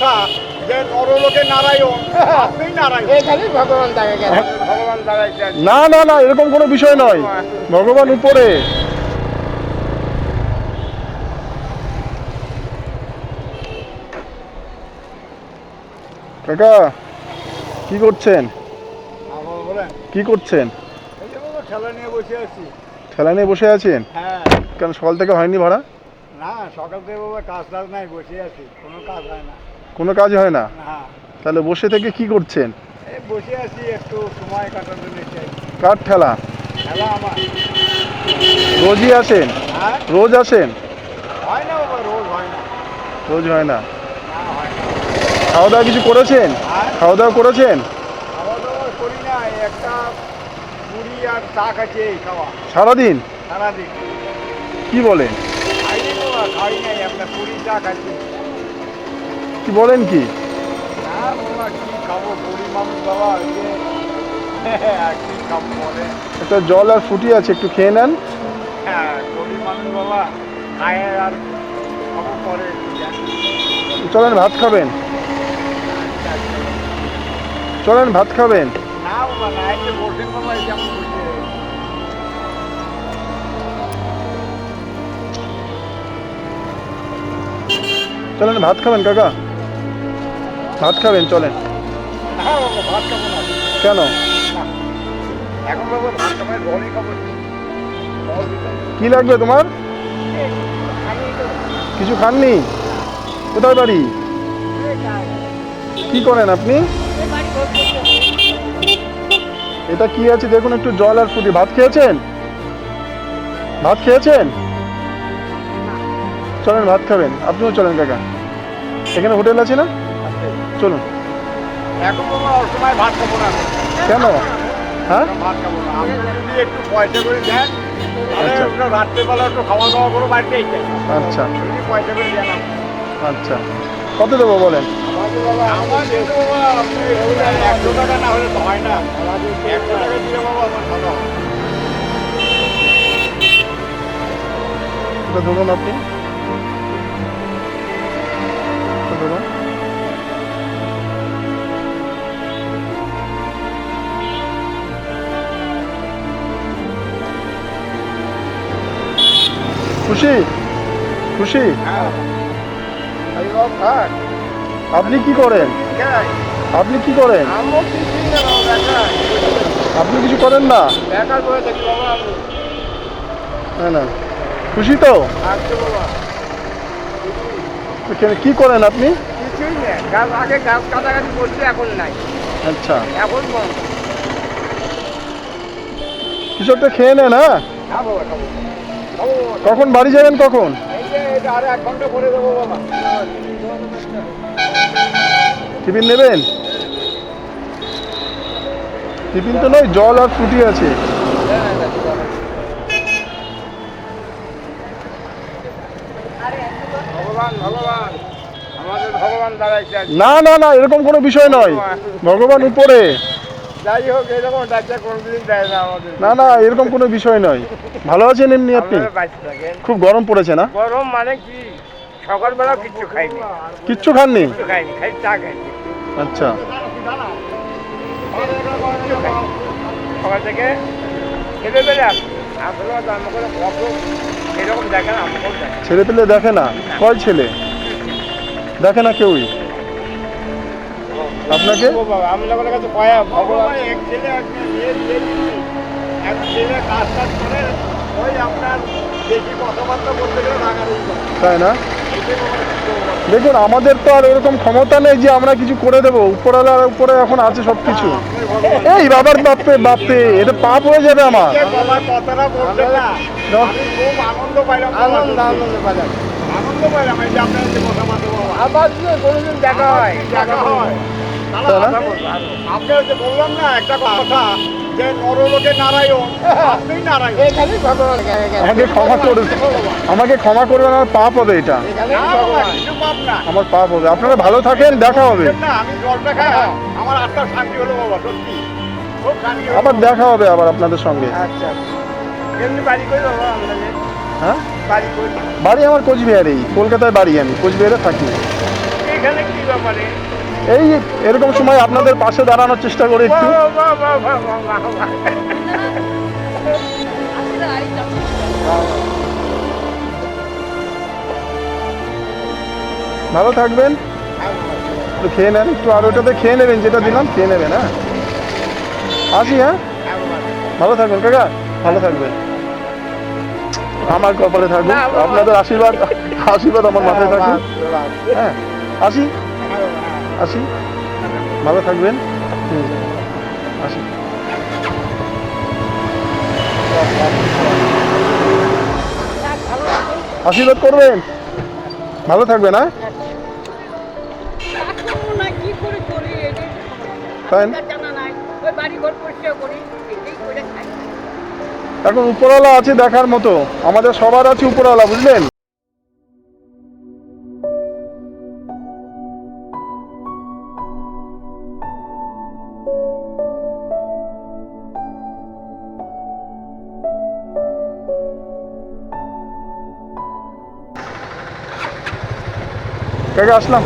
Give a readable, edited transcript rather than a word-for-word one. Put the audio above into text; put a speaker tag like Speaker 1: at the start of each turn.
Speaker 1: কথা যে নরলোকে নারায়ণ, আপনি নারায়ণ।
Speaker 2: এখানেই ভগবান দেখা গেছে। ভগবান দাঁড়াইছে।
Speaker 3: না না না, এরকম কোনো বিষয় নয়, ভগবান উপরে। কাকা কি করছেন?
Speaker 1: বলেন,
Speaker 3: কি করছেন?
Speaker 1: এই যে বাবা খেলা নিয়ে বসে আছি।
Speaker 3: ঠেলা নিয়ে বসে আছেন?
Speaker 1: হ্যাঁ।
Speaker 3: কেন সকাল থেকে হয়নি ভাড়া?
Speaker 1: না, সকাল থেকে বাবা কাজ টাজ নাই, বসে আছি, কোনো কাজ হয় না।
Speaker 3: কোনো কাজ হয় না?
Speaker 1: না,
Speaker 3: তাহলে বসে থেকে কি করছেন?
Speaker 1: এই বসে আছি একটু সময় কাটার জন্য। চাই
Speaker 3: কার ঠেলা?
Speaker 1: খেলা আমার।
Speaker 3: রোজই আসেন?
Speaker 1: হ্যাঁ,
Speaker 3: রোজ আসেন?
Speaker 1: হয় না বাবা, রোজ হয় না।
Speaker 3: রোজ হয় না?
Speaker 1: না, হয় না।
Speaker 3: খাওয়া দাওয়া কিছু করেছেন?
Speaker 1: আর
Speaker 3: খাওয়া দাওয়া করেছেন?
Speaker 1: খাওয়া দাওয়া করি না, এই একটা মুড়ি আর চা খাচ্ছি, এই খাওয়া
Speaker 3: সারাদিন?
Speaker 1: সারাদিন।
Speaker 3: কি বলেন?
Speaker 1: খাইনি বাবা, খাই নাই, একটা মুড়ি চা খাচ্ছি।
Speaker 3: কি বলেন কি?
Speaker 1: না বাবা, কি খাবো, গরিব মানুষ বাবা, ওই যে আর কি খাবো বলে।
Speaker 3: একটা জল আর ফুটি আছে, একটু খেয়ে নেন।
Speaker 1: হ্যাঁ, গরিব মানুষ বাবা, খায় আর খাবো পরে একটু জানি।
Speaker 3: চলেন ভাত খাবেন, চলেন ভাত খাবেন।
Speaker 1: না বাবা, না, এই যে বসেন বাবা, এই যেমন বসে।
Speaker 3: চলেন ভাত খাবেন কাকা, ভাত খাবেন, চলেন।
Speaker 1: না বাবা, ভাত খাবো না।
Speaker 3: কেন?
Speaker 1: না, এখন বাবা ভাত খাবো, জলই খাবো।
Speaker 3: কি লাগবে তোমার? কিছু খাননি? কোথায় বাড়ি? কি করেন আপনি? এটা কি আছে দেখুন, একটু জল আর ফুটি। ভাত খেয়েছেন? ভাত খেয়েছেন? চলেন ভাত খাবেন, আপনিও চলেন কাকা, এখানে হোটেল আছে না, চলুন।
Speaker 1: এখন বাবা অসময় ভাত খাবো না।
Speaker 3: কেন? হ্যাঁ,
Speaker 1: ভাত খাবো না, আপনি যদি একটু পয়সা করে দেন, তাহলে
Speaker 3: আচ্ছা।
Speaker 1: ওটা রাত্রেবেলা একটু খাওয়া দাওয়া করে বাড়িতে এসে
Speaker 3: আচ্ছা
Speaker 1: যদি পয়সা করে দেন আপনি।
Speaker 3: আচ্ছা, কত দেবো বলেন?
Speaker 1: আমার যেতে বাবা, আপনি 100 টাকা না হলে তো হয় না। 100 টাকা দিলে বাবা আমার ভালো হয়।
Speaker 3: এটা ধরুন আপনি, এটা ধরুন। খুশি? খুশি?
Speaker 1: হ্যাঁ, এই বাবা থাক।
Speaker 3: আপনি কি করেন?
Speaker 1: দেখাই।
Speaker 3: আপনি কি করেন?
Speaker 1: আমিও কিছুই না বাবা, দেখাই।
Speaker 3: আপনি কিছু করেন না?
Speaker 1: দেখার করে থাকি বাবা আমি।
Speaker 3: না না, খুশি তো?
Speaker 1: আচ্ছা বাবা,
Speaker 3: এখানে কি করেন আপনি?
Speaker 1: কিছুই নেই। আগে গাছ কাটাকাটি করছি, এখন নাই,
Speaker 3: আচ্ছা,
Speaker 1: এখন বন্ধ।
Speaker 3: কিছু একটা খেয়ে নেন। হ্যাঁ,
Speaker 1: হ্যাঁ বাবা, খাবো। খাবো বাবা।
Speaker 3: কখন বাড়ি যাবেন কখন?
Speaker 1: এই যে এটা আরে 1 ঘন্টা পরে দেবো বাবা।
Speaker 3: টিফিন নেবেন? টিফিন তো নয়, জল আর ফুটি আছে।
Speaker 1: ভগবান ভগবান, আমাদের ভগবান দাঁড়াইছে আজ।
Speaker 3: না না না, এরকম কোনো বিষয় নয়, ভগবান উপরে।
Speaker 1: যাই হোক, এরকম ডাক্তার কোনোদিন দেয় না আমাদের।
Speaker 3: না না, এরকম কোনো বিষয় নয়। ভালো আছেন এমনি আপনি?
Speaker 1: আপনারা বাঁচতে থাকেন।
Speaker 3: খুব গরম পড়েছে না?
Speaker 1: গরম মানে কি, সকালবেলা কিচ্ছু খাইনি,
Speaker 3: কিচ্ছু খাননি?
Speaker 1: কিচ্ছু খাইনি, খাই চা খাইনি।
Speaker 3: আচ্ছা,
Speaker 1: কিচ্ছু খাইনি। সকাল থেকে খেতে পেলে আসছি। আসলে জন্ম করে কত এরকম দেখেন, আমাকেও দেখেন।
Speaker 3: ছেলে পেলে দেখে না? কয় ছেলে দেখে না কেউই আপনাকে?
Speaker 1: ও বাবা, আপনাদের কাছে কয়া ভগবান, এক ছেলে এক মেয়ে, এক ছেলে কাজ টাজ করে, ওই আপনার বেশি কথাবার্তা বলতে গেলে রাগারাগি করে।
Speaker 3: তাই না?
Speaker 1: এটাই বাবা সত্য কথা।
Speaker 3: দেখুন, আমাদের তো আর এরকম ক্ষমতা নেই যে আমরা কিছু করে দেবো। উপরওয়ালার উপরে এখন আছে সব কিছু।
Speaker 1: আপনি ভগবান।
Speaker 3: এই বাবার বাপরে বাপরে, এটা পাপ হয়ে যাবে আমার।
Speaker 1: যে বাবার কথাটা বলতে না, আমি খুব আনন্দ পাইলাম। আনন্দ পাইলাম, আনন্দ পাইলাম এই যে আপনার যে কথাবার্তা বাবা। আবার কোনোদিন দেখা হয়, দেখা হয়।
Speaker 3: তাই না?
Speaker 1: আপনি যে বললাম না একটা কথা, যে নরলোকে নারায়ণ, আপনি নারায়ণ।
Speaker 2: এখানেই ভগবান দেখা গেছে।
Speaker 3: আমাকে ক্ষমা করে, আমাকে ক্ষমা করবেন, আমার পাপ হবে এটা।
Speaker 2: এখানেই
Speaker 1: না বাবা,
Speaker 2: ভগবান।
Speaker 1: কিছু পাপ না।
Speaker 3: আমার পাপ হবে। আপনারা ভালো থাকেন, দেখা হবে।
Speaker 1: না, আমি জলটা খাই, আমার আত্মার শান্তি হলো বাবা, সত্যি খুব শান্তি হলো।
Speaker 3: আবার দেখা হবে আবার আপনাদের সঙ্গে।
Speaker 1: আচ্ছা, এমনি বাড়ি কই বাবা আপনাদের?
Speaker 3: হ্যাঁ,
Speaker 1: বাড়ি কই?
Speaker 3: বাড়ি আমার কোচবিহারেই, কলকাতায় বাড়ি, আমি কোচবিহারে থাকি।
Speaker 1: ঠিক এখানে কি ব্যাপারে
Speaker 3: এই এরকম সময় আপনাদের পাশে দাঁড়ানোর চেষ্টা করে একটু।
Speaker 1: বাহ, বাহ, বাহ, বাহ, বাহ, বাহ, বাহ।
Speaker 3: ভালো থাকবেন, একটু খেয়ে নেন, একটু আর ওটাতে খেয়ে নেবেন, যেটা দিলাম খেয়ে নেবেন। হ্যাঁ, আসি। হ্যাঁ, ভালো থাকবেন কাকা, ভালো থাকবেন। আমার কপালে থাকুন, আপনাদের আশীর্বাদ আশীর্বাদ আমার মাথায় থাকুন। হ্যাঁ, আসি আসি, ভালো থাকবেন। আসি। আশীর্বাদ করবেন, ভালো থাকবেন। হ্যাঁ,
Speaker 4: কি করে করি
Speaker 3: তাই না?
Speaker 4: জানা নাই ওই বাড়ি ঘর পরিষ্কার করি এই করে খাই
Speaker 3: এখন উপরওয়ালা আছে দেখার মতো, আমাদের সবার আছে উপরওয়ালা, বুঝলেন? কাকা আসলাম।